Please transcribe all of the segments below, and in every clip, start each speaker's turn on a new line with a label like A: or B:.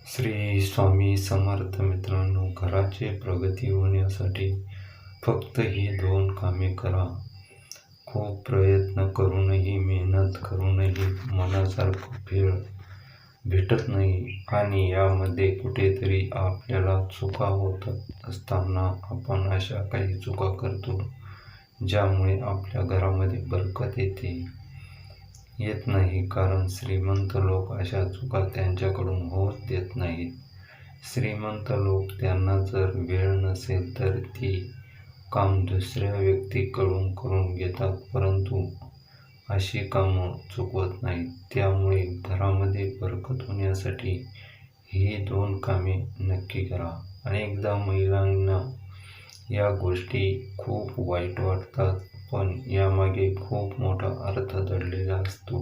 A: श्री स्वामी समर्थ. मित्रांनो, घराची प्रगती होण्यासाठी फक्त ही 2 कामे करा. खूप प्रयत्न करूनही, मेहनत करूनही मनासारखं फळ भेटत नाही आणि यामध्ये कुठेतरी आपल्याला चुका होत असताना आपण अशा काही चुका करतो ज्यामुळे आपल्या घरामध्ये बरकत येत नाही. कारण श्रीमंत लोक अशा चुका त्यांच्याकडून होत देत नाहीत. श्रीमंत लोक त्यांना जर वेळ नसेल तर ती काम दुसऱ्या व्यक्तीकडून करून घेतात, परंतु अशी कामं चुकवत नाहीत. त्यामुळे घरामध्ये बरकत होण्यासाठी ही 2 कामे नक्की करा. अनेकदा महिलांना या गोष्टी खूप वाईट वाटतात, पण यामागे खूप मोठा अर्थ दडलेला असतो.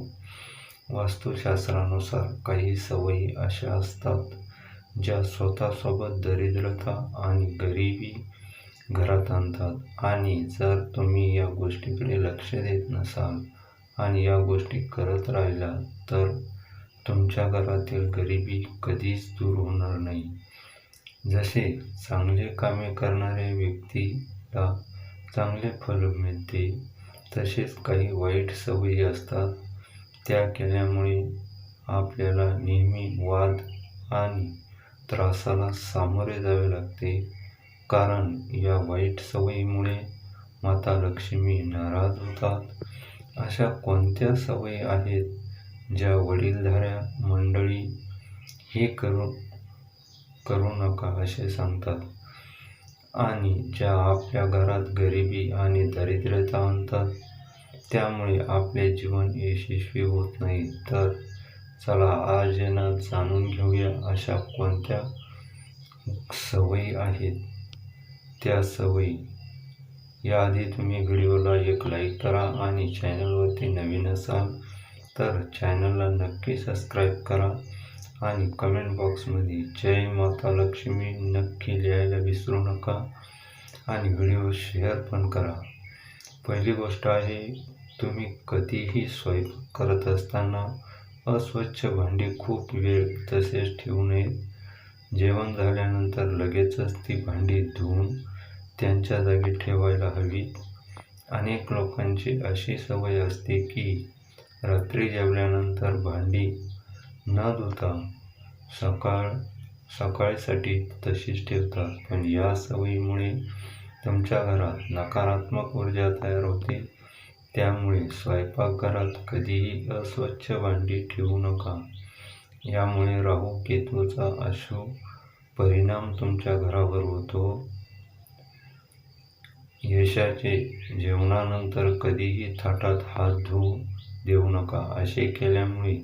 A: वास्तुशास्त्रानुसार काही सवयी अशा असतात ज्या स्वतःसोबत दरिद्रता आणि गरिबी घरात आणतात आणि जर तुम्ही या गोष्टीकडे लक्ष देत नसाल आणि या गोष्टी करत राहिला तर तुमच्या घरातील गरिबी कधीच दूर होणार नाही. जसे चांगले कामे करणाऱ्या व्यक्तीला चांगले फळ मिळते, तसेच काही वाईट सवयी असतात त्या केल्यामुळे आपल्याला नेहमी वाद आणि त्रासाला सामोरे जावे लागते. कारण या वाईट सवयीमुळे माता लक्ष्मी नाराज होतात. अशा कोणत्या सवयी आहेत ज्या वडीलधाऱ्या मंडळी हे करू नका असे सांगतात आणि ज्या आपल्या घरात गरिबी आणि दारिद्र्यता आणतात, त्यामुळे आपले जीवन यशस्वी होत नाही? तर चला आज जाणून घेऊया अशा कोणत्या सवयी आहेत त्या सवयी. याआधी तुम्ही व्हिडिओला एक लाईक करा आणि चॅनलवरती नवीन असाल तर चॅनलला नक्की सबस्क्राईब करा आणि कमेंट बॉक्समध्ये जय माता लक्ष्मी नक्की लिहायला विसरू नका आणि व्हिडिओ शेअर पण करा. पहिली गोष्ट आहे, तुम्ही कधीही स्वयंपाक करत असताना अस्वच्छ भांडी खूप वेळ तसेच ठेवू नयेत. जेवण झाल्यानंतर लगेचच ती भांडी धुवून त्यांच्या जागी ठेवायला हवीत. अनेक लोकांची अशी सवय असते की रात्री जेवल्यानंतर भांडी न धुता सकाळसाठी तशीच ठेवतात, पण या सवयीमुळे तुमच्या घरात नकारात्मक ऊर्जा तयार होते. त्यामुळे स्वयंपाकघरात कधीही अस्वच्छ भांडी ठेवू नका. यामुळे राहू केतूचा अशुभ परिणाम तुमच्या घरावर होतो. यशाचे जेवणानंतर कधीही ताटात हात धुवू देऊ नका. असे केल्यामुळे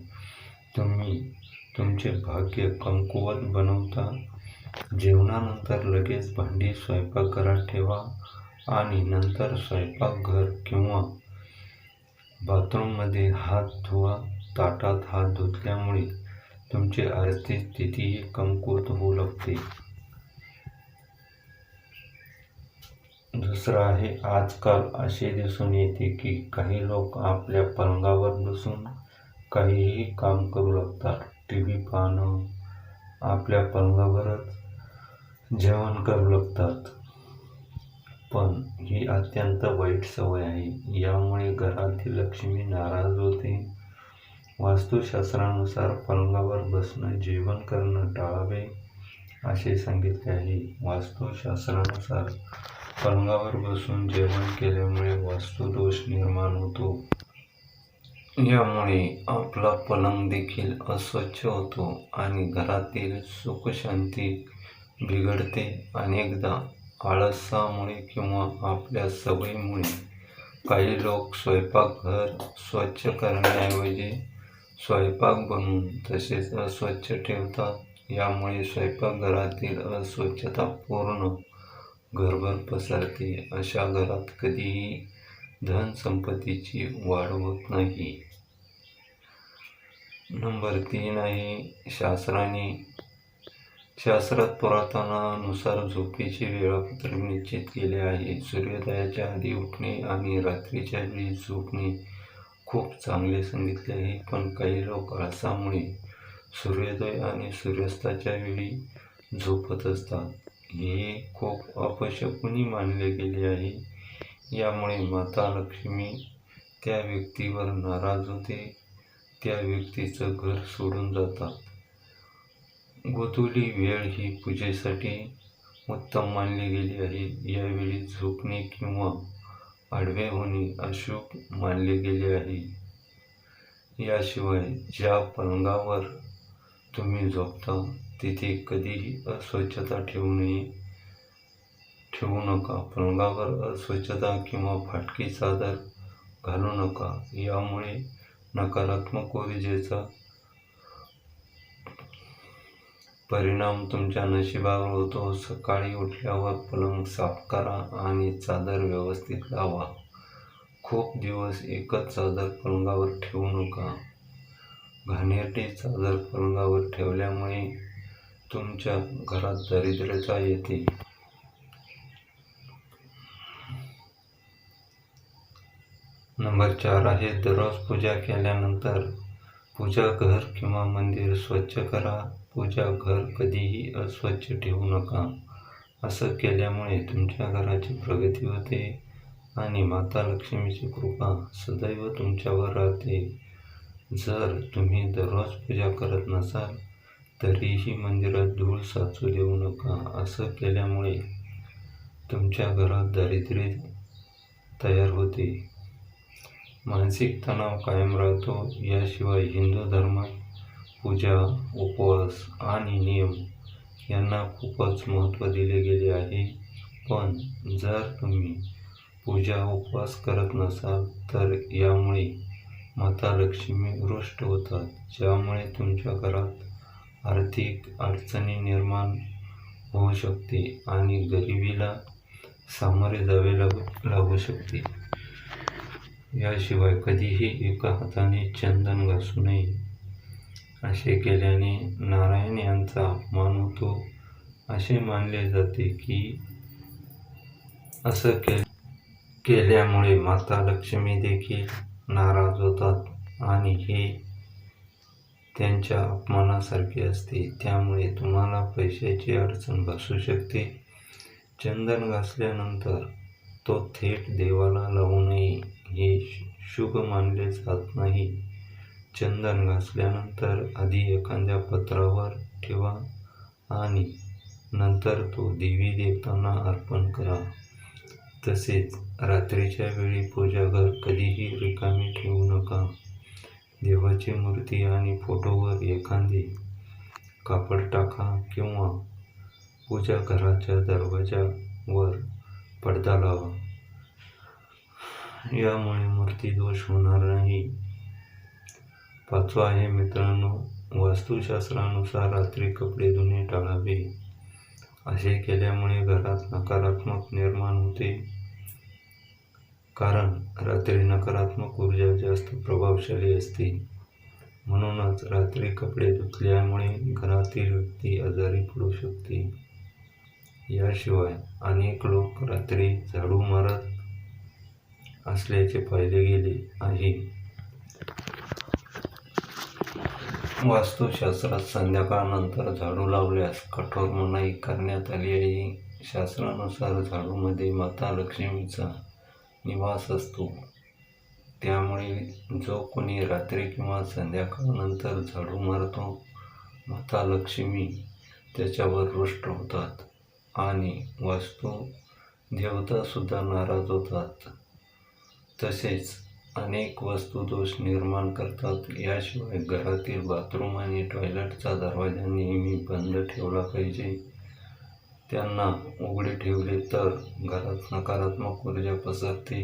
A: तुम्ही तुमचे भाग्य कमकुवत बनवता. जेवणानंतर लगेच भांडी स्वयंपाकघरात ठेवा आणि नंतर स्वयंपाकघर किंवा बाथरूममध्ये हात धुवा. ताटात हात धुतल्यामुळे तुमची आर्थिक स्थितीही कमकुवत होऊ लागते. दुसरं आहे, आजकाल असे दिसून येते की काही लोक आपल्या पलंगावर बसून काहीही काम करू लागतात. टीव्ही पाहणं, आपल्या पलंगावरच जेवण करू लागतात. पण ही अत्यंत वाईट सवय आहे. यामुळे घरातील लक्ष्मी नाराज होते. वास्तुशास्त्रानुसार पलंगावर बसून जेवण करणं टाळावे असे सांगितले आहे. वास्तुशास्त्रानुसार पलंगावर बसून जेवण केल्यामुळे वास्तुदोष निर्माण होतो. यामुळे आपला पलंग देखील अस्वच्छ होतो आणि घरातील सुखशांती बिघडते. अनेकदा आळसामुळे किंवा आपल्या सवयीमुळे काही लोक स्वयंपाकघर स्वच्छ करण्याऐवजी स्वयंपाक बनवून तसेच अस्वच्छ ठेवतात. यामुळे स्वयंपाकघरातील अस्वच्छता पूर्ण घरभर पसरते. अशा घरात कधीही धनसंपत्तीची वाढ होत नाही. नंबर 3 आहे, शास्त्रात पुरातनानुसार झोपेचे वेळापत्रक निश्चित केले आहे. सूर्योदयाच्या आधी उठणे आणि रात्रीच्या वेळी झोपणे खूप चांगले सांगितले आहे, पण काही लोक आळसामुळे सूर्योदय आणि सूर्यास्ताच्या वेळी झोपत असतात. हे खूप अपशकुनी मानले गेले आहे. यामुळे माता लक्ष्मी त्या व्यक्तीवर नाराज होते, त्या व्यक्तीचं घर सोडून जातात. गोधूली वेळ ही पूजेसाठी उत्तम मानली गेली आहे. यावेळी झोपणे किंवा आडवे होणे अशुभ मानले गेले आहे. याशिवाय ज्या पलंगावर तुम्ही झोपता तिथे कधीही अस्वच्छता ठेवू नका. पलंगावर अस्वच्छता किंवा फाटकी चादर घालू नका. यामुळे नकारात्मक ऊर्जेचा परिणाम तुमच्या नशिबावर होतो. सकाळी उठल्यावर पलंग साफ करा आणि चादर व्यवस्थित लावा. खूप दिवस एकच चादर पलंगावर ठेवू नका. घाणेरडी चादर पलंगावर ठेवल्यामुळे तुमच्या घरात दारिद्र्यता येते. नंबर 4 आहे दररोज पूजा केल्यानंतर पूजा घर किंवा मंदिर स्वच्छ करा. पूजा घर कधीही अस्वच्छ ठेवू नका. असं केल्यामुळे तुमच्या घराची प्रगती होते आणि माता लक्ष्मीची कृपा सदैव तुमच्यावर राहते. जर तुम्ही दररोज पूजा करत नसाल तरीही मंदिरात धूळ साचू देऊ नका. असं केल्यामुळे तुमच्या घरात दारिद्र्य तयार होते. मानसिक तणाव कायम राहतो. याशिवाय हिंदू धर्मात पूजा, उपवास आणि नियम यांना खूपच महत्त्व दिले गेले आहे. पण जर तुम्ही पूजा, उपवास करत नसाल तर यामुळे माता लक्ष्मी रुष्ट होतात, ज्यामुळे तुमच्या घरात आर्थिक अडचणी निर्माण होऊ शकते आणि गरिबीला सामोरे जावे लागू शकते. याशिवाय कधीही एका हाताने चंदन घासू नये. असे केल्याने नारायण यांचा अपमान होतो. असे मानले जाते की असं केल्यामुळे माता लक्ष्मी देखील नाराज होतात आणि हे त्यांच्या अपमानासारखे असते. त्यामुळे तुम्हाला पैशाची अडचण भासू शकते. चंदन घासल्यानंतर तो थेट देवाला लावू नये. हे शुभ मानले जात नाही. चंदन घासल्यानंतर आधी एखाद्या पत्रावर ठेवा आणि नंतर तो देवी देवतांना अर्पण करा. तसेच रात्रीच्या वेळी पूजाघर कधीही रिकामी ठेवू नका. देवाची मूर्ती आणि फोटोवर एखादे कापड टाका किंवा पूजाघराच्या दरवाजावर पडदा लावा. यामुळे मूर्ती दोष होणार नाही. 5 आहे मित्रांनो, वास्तुशास्त्रानुसार रात्री कपडे धुणे टाळावे. असे केल्यामुळे घरात नकारात्मक निर्माण होते, कारण रात्री नकारात्मक ऊर्जा जास्त प्रभावशाली असते. म्हणूनच रात्री कपडे धुतल्यामुळे घरातील व्यक्ती आजारी पडू शकते. याशिवाय अनेक लोक रात्री झाडू मारत असल्याचे पाहिले गेले आहे. वास्तुशास्त्रात संध्याकाळनंतर झाडू लावल्यास कठोर मनाई करण्यात आली आहे. शास्त्रानुसार झाडूमध्ये माता लक्ष्मीचा निवास असतो. त्यामुळे जो कोणी रात्री किंवा संध्याकाळनंतर झाडू मारतो, माता लक्ष्मी त्याच्यावर रुष्ट होतात आणि वास्तू देवतासुद्धा नाराज होतात. तसेच अनेक वस्तुदोष निर्माण करतात. याशिवाय घरातील बाथरूम आणि टॉयलेटचा दरवाजा नेहमी बंद ठेवला पाहिजे. त्यांना उघडे ठेवले तर घरात नकारात्मक ऊर्जा पसरते.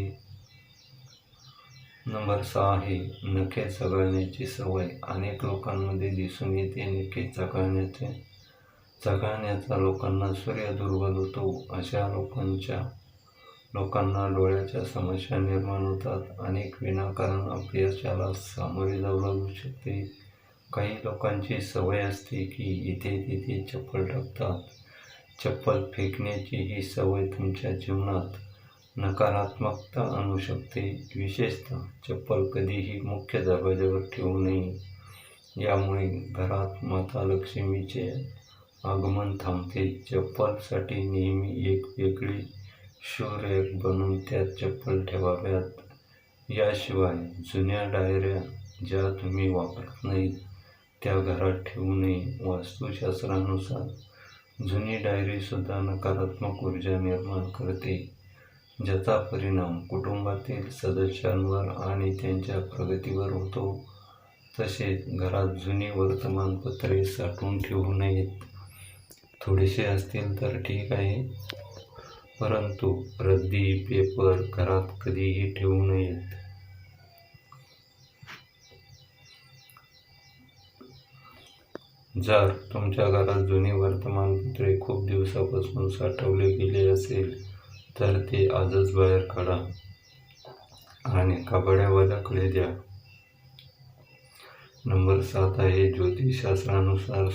A: नंबर 6 आहे नखे चघळण्याची सवय. अनेक लोकांमध्ये दिसून येते. नखे चघळण्याचा लोकांना सूर्य दुर्बल होतो. अशा लोकांना डोळ्याच्या समस्या निर्माण होतात. अनेक विनाकारण अपयशाला सामोरे जावं लागू शकते. काही लोकांची सवय असते की इथे तिथे चप्पल टाकतात. चप्पल फेकण्याची ही सवय तुमच्या जीवनात नकारात्मकता आणू शकते. विशेषतः चप्पल कधीही मुख्य दरवाजावर ठेवू नये. यामुळे घरात माता लक्ष्मीचे आगमन थांबते. चप्पलसाठी नेहमी एक वेगळी शू रॅक बनवून त्यात चप्पल ठेवाव्यात. याशिवाय जुन्या डायऱ्या ज्या तुम्ही वापरत नाहीत त्या घरात ठेवू नये. वास्तुशास्त्रानुसार जुनी डायरीसुद्धा नकारात्मक ऊर्जा निर्माण करते, ज्याचा परिणाम कुटुंबातील सदस्यांवर आणि त्यांच्या प्रगतीवर होतो. तसेच घरात जुनी वर्तमानपत्रे साठवून ठेवू नयेत. थोडेसे असतील तर ठीक आहे, परंतु रद्दी पेपर घरात कधीही ठेवू नयेत. जर तुमच्या घरात जुनी वर्तमानपत्रे खूप दिवसापासून साठवले गेले असेल तर ते आजच बाहेर काढा आणि कबाडावाल्याकडे द्या. नंबर 7 आहे ज्योतिषशास्त्रानुसार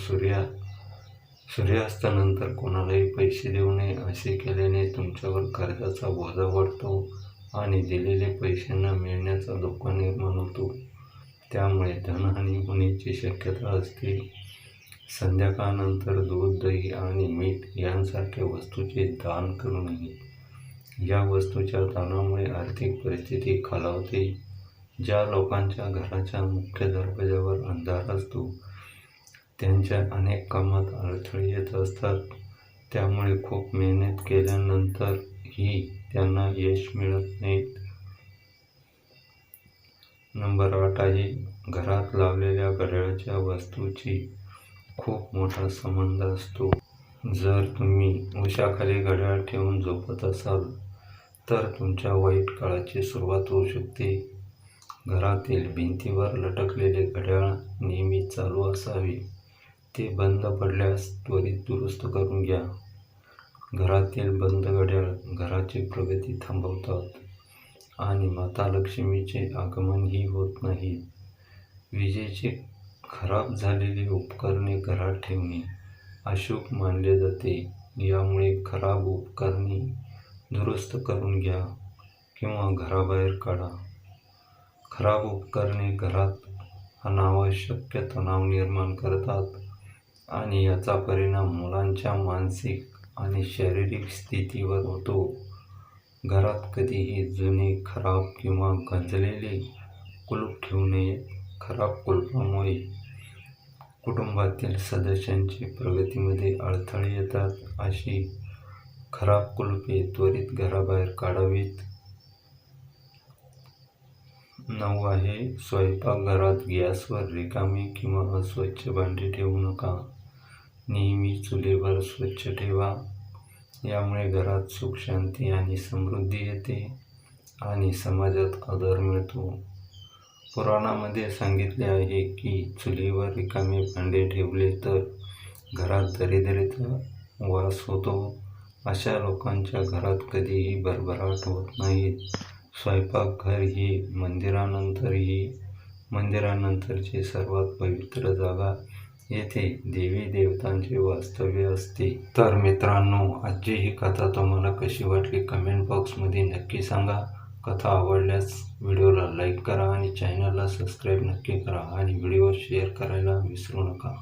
A: सूर्यास्तानंतर कोणालाही पैसे देऊ नये. असे केल्याने तुमच्यावर कर्जाचा बोजा वाढतो आणि दिलेले पैसे न मिळण्याचा धोका निर्माण होतो. त्यामुळे धनहानी होण्याची शक्यता असते. संध्याकाळनंतर दूध, दही आणि मीठ यांसारख्या वस्तूचे दान करू नये. या वस्तूच्या दानामुळे आर्थिक परिस्थिती खालावते. ज्या लोकांच्या घराच्या मुख्य दरवाजावर अंधार असतो त्यांच्या अनेक कामात अडथळे येत असतात. त्यामुळे खूप मेहनत केल्यानंतरही त्यांना यश मिळत नाही. नंबर 8 आहे घरात लावलेल्या घड्याळाच्या वस्तूची खूप मोठा संबंध असतो. जर तुम्ही उशाखाली घड्याळ ठेवून झोपत असाल तर तुमच्या वाईट काळाची सुरुवात होऊ शकते. घरातील भिंतीवर लटकलेले घड्याळ नेहमी चालू असावे. ते बंद पडल्यास त्वरित दुरुस्त करून घ्या. घरातील बंद घड्याळ घराची प्रगती थांबवतात आणि माता लक्ष्मीचे आगमनही होत नाही. विजेची खराब झालेली उपकरणे घरात ठेवणे अशुभ मानले जाते. यामुळे खराब उपकरणे दुरुस्त करून घ्या किंवा घराबाहेर काढा. खराब उपकरणे घरात अनावश्यक तणाव निर्माण करतात आणि याचा परिणाम मुलांच्या मानसिक आणि शारीरिक स्थितीवर होतो. घरात कधीही जुने, खराब किंवा गंजलेले कुलूप ठेवू नये. खराब कुलुपामुळे कुटुंबातील सदस्यांची प्रगतीमध्ये अडथळे येतात. अशी खराब कुलुपे त्वरित घराबाहेर काढावीत. 9 आहे स्वयंपाकघरात गॅसवर रिकामी किंवा अस्वच्छ भांडी ठेवू नका. नेहमी चुलीवर स्वच्छ ठेवा. यामुळे घरात सुख, शांती आणि समृद्धी येते आणि समाजात आदर मिळतो. पुराणामध्ये सांगितले आहे की चुलीवर रिकामे भांडे ठेवले तर घरात दरिद्रतेचा वास होतो. अशा लोकांच्या घरात कधीही भरभराट होत नाही. स्वयंपाकघर ही मंदिरानंतरची सर्वात पवित्र जागा. येथे देवी देवतांचे वास्तव्य असते. तर मित्रांनो, आजची ही कथा तुम्हाला कशी वाटली कमेंट बॉक्समध्ये नक्की सांगा. कथा आवडल्यास व्हिडिओला लाईक करा आणि चॅनलला सबस्क्राईब नक्की करा आणि व्हिडिओ शेअर करायला विसरू नका.